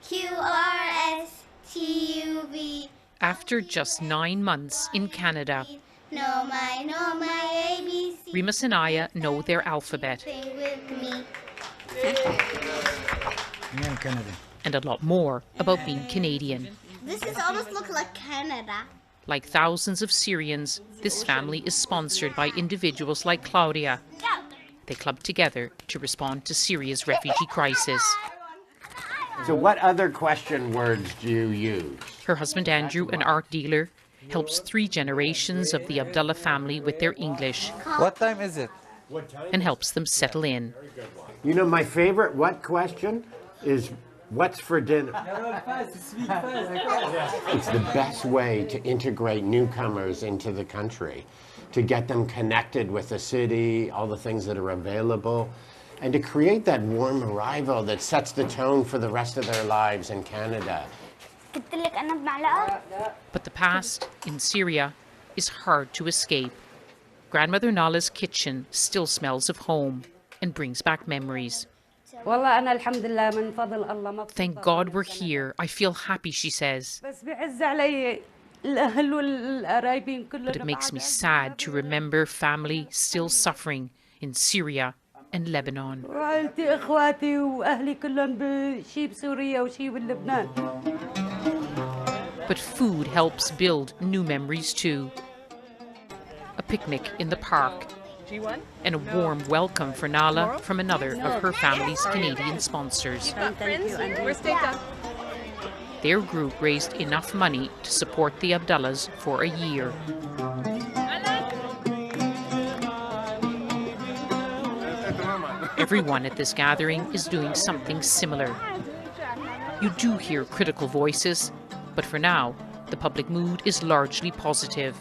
QRSTUV. After just 9 months in Canada, Know my ABC. Remus and Aya know their alphabet Sing with me. and a lot more about being Canadian. This is almost look like Canada. Like thousands of Syrians, this family is sponsored by individuals like Claudia. They club together to respond to Syria's refugee crisis. So what other question words do you use? Her husband Andrew, an art dealer, helps 3 generations of the Abdullah family with their English. What time is it? And helps them settle in. You know, my favorite what question is what's for dinner? It's the best way to integrate newcomers into the country, to get them connected with the city, all the things that are available, and to create that warm arrival that sets the tone for the rest of their lives in Canada. But the past in Syria is hard to escape. Grandmother Nala's kitchen still smells of home and brings back memories. Thank God we're here. I feel happy, she says. But it makes me sad to remember family still suffering in Syria and Lebanon. But food helps build new memories too. A picnic in the park and a warm welcome for Nala from another of her family's Canadian sponsors. Their group raised enough money to support the Abdullahs for a year. Everyone at this gathering is doing something similar. You do hear critical voices, but for now, the public mood is largely positive.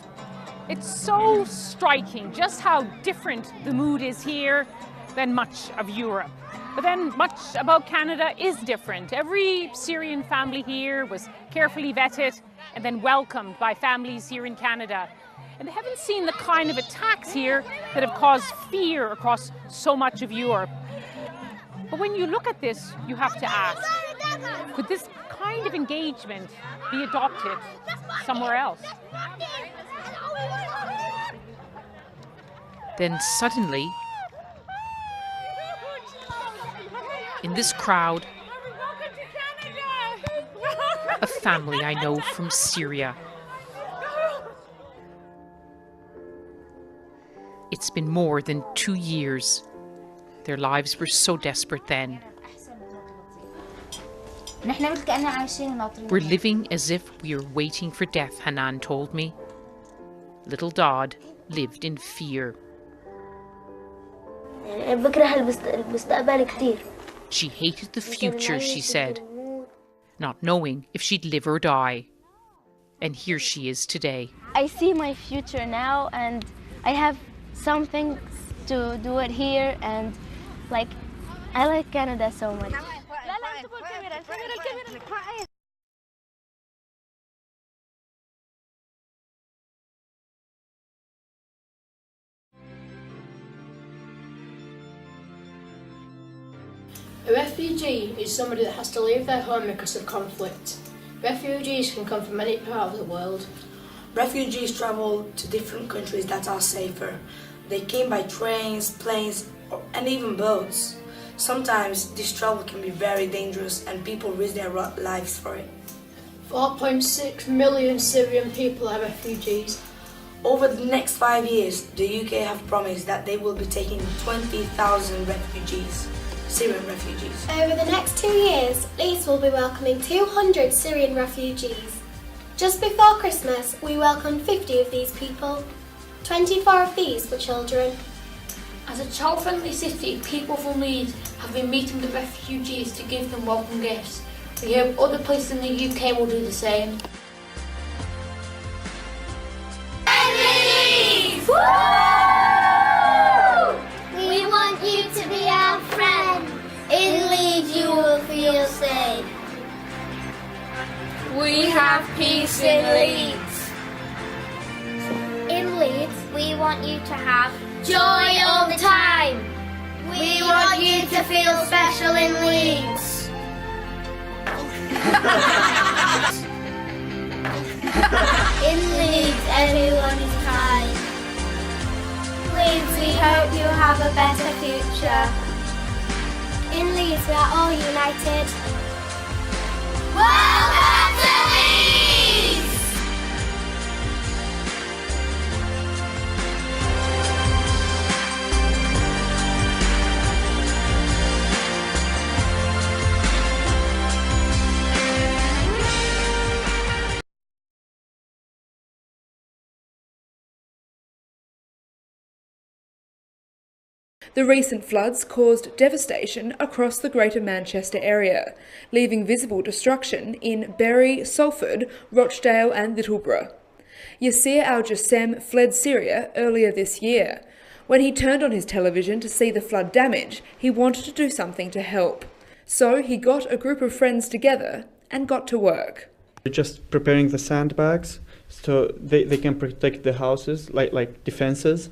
It's so striking just how different the mood is here than much of Europe. But then much about Canada is different. Every Syrian family here was carefully vetted and then welcomed by families here in Canada. And they haven't seen the kind of attacks here that have caused fear across so much of Europe. But when you look at this, you have to ask, could this kind of engagement be adopted somewhere else? Then suddenly, in this crowd, a family I know from Syria. It's been more than 2 years. Their lives were so desperate then. We're living as if we are waiting for death, Hanan told me. Little Dodd lived in fear. She hated the future, she said, not knowing if she'd live or die. And here she is today. I see my future now, and I have something to do it here, and I like Canada so much. A refugee is somebody that has to leave their home because of conflict. Refugees can come from any part of the world. Refugees travel to different countries that are safer. They came by trains, planes, and even boats. Sometimes this travel can be very dangerous and people risk their lives for it. 4.6 million Syrian people are refugees. Over the next 5 years, the UK have promised that they will be taking 20,000 refugees, Syrian refugees. Over the next 2 years, Leeds will be welcoming 200 Syrian refugees. Just before Christmas, we welcomed 50 of these people. 24 of these were children. As a child-friendly city, people from Leeds have been meeting the refugees to give them welcome gifts. We hope other places in the UK will do the same. Leeds! Woo! We want you to be our friend. In Leeds you will feel safe. We have peace in Leeds. In Leeds, we want you to have joy all the time. We want you to feel special in Leeds. everyone is kind. Leeds, we hope you have a better future. In Leeds, we are all united. Welcome to Leeds! The recent floods caused devastation across the Greater Manchester area, leaving visible destruction in Bury, Salford, Rochdale and Littleborough. Yasir al-Jassem fled Syria earlier this year. When he turned on his television to see the flood damage, he wanted to do something to help. So he got a group of friends together and got to work. They're just preparing the sandbags so they can protect the houses, like defences.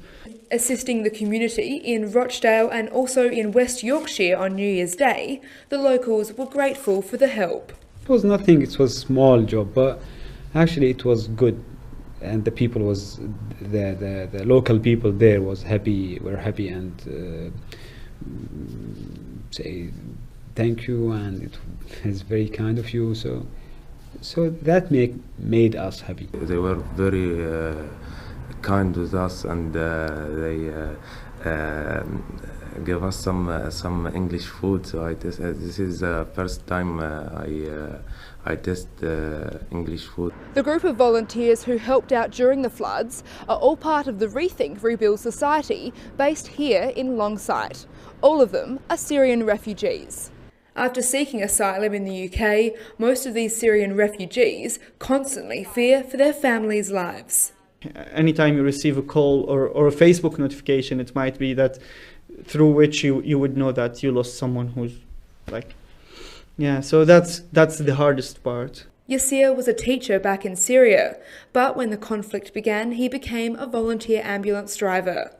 Assisting the community in Rochdale and also in West Yorkshire on New Year's Day, the locals were grateful for the help. It was nothing, it was a small job, but actually it was good. And the people was, the local people there were happy and say thank you, and it is very kind of you. So that made us happy. They were very kind with us, and they gave us some English food. So this is the first time I test English food. The group of volunteers who helped out during the floods are all part of the Rethink Rebuild Society based here in Longsight. All of them are Syrian refugees. After seeking asylum in the UK, most of these Syrian refugees constantly fear for their families' lives. Anytime you receive a call or a Facebook notification, it might be that through which you would know that you lost someone who's like, yeah, so that's the hardest part. Yasir was a teacher back in Syria, but when the conflict began, he became a volunteer ambulance driver.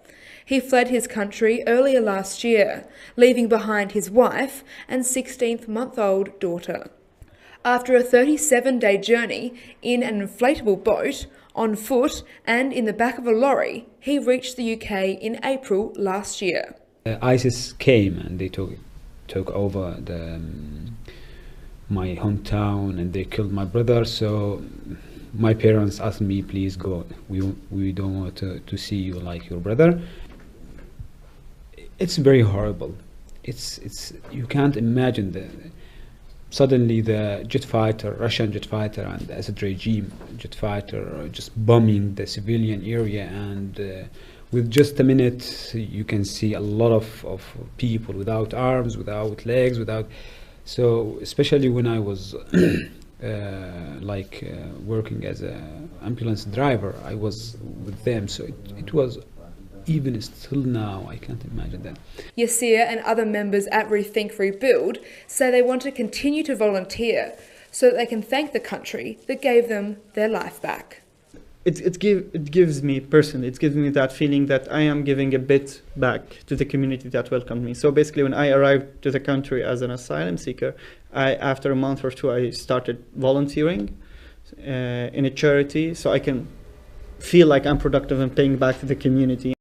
He fled his country earlier last year, leaving behind his wife and 16-month-old daughter. After a 37-day journey in an inflatable boat, on foot and in the back of a lorry, he reached the UK in April last year. ISIS came and they took over my hometown and they killed my brother. So my parents asked me, please go. We don't want to see you like your brother. It's very horrible. It's you can't imagine suddenly the jet fighter, Russian jet fighter and the Assad regime jet fighter just bombing the civilian area, and with just a minute you can see a lot of people without arms, without legs, so especially when I was working as an ambulance driver, I was with them, so it was, even still now, I can't imagine that. Yasir and other members at Rethink Rebuild say they want to continue to volunteer so that they can thank the country that gave them their life back. It gives me personally, it gives me that feeling that I am giving a bit back to the community that welcomed me. So basically when I arrived to the country as an asylum seeker, after a month or two I started volunteering in a charity so I can feel like I'm productive and paying back to the community.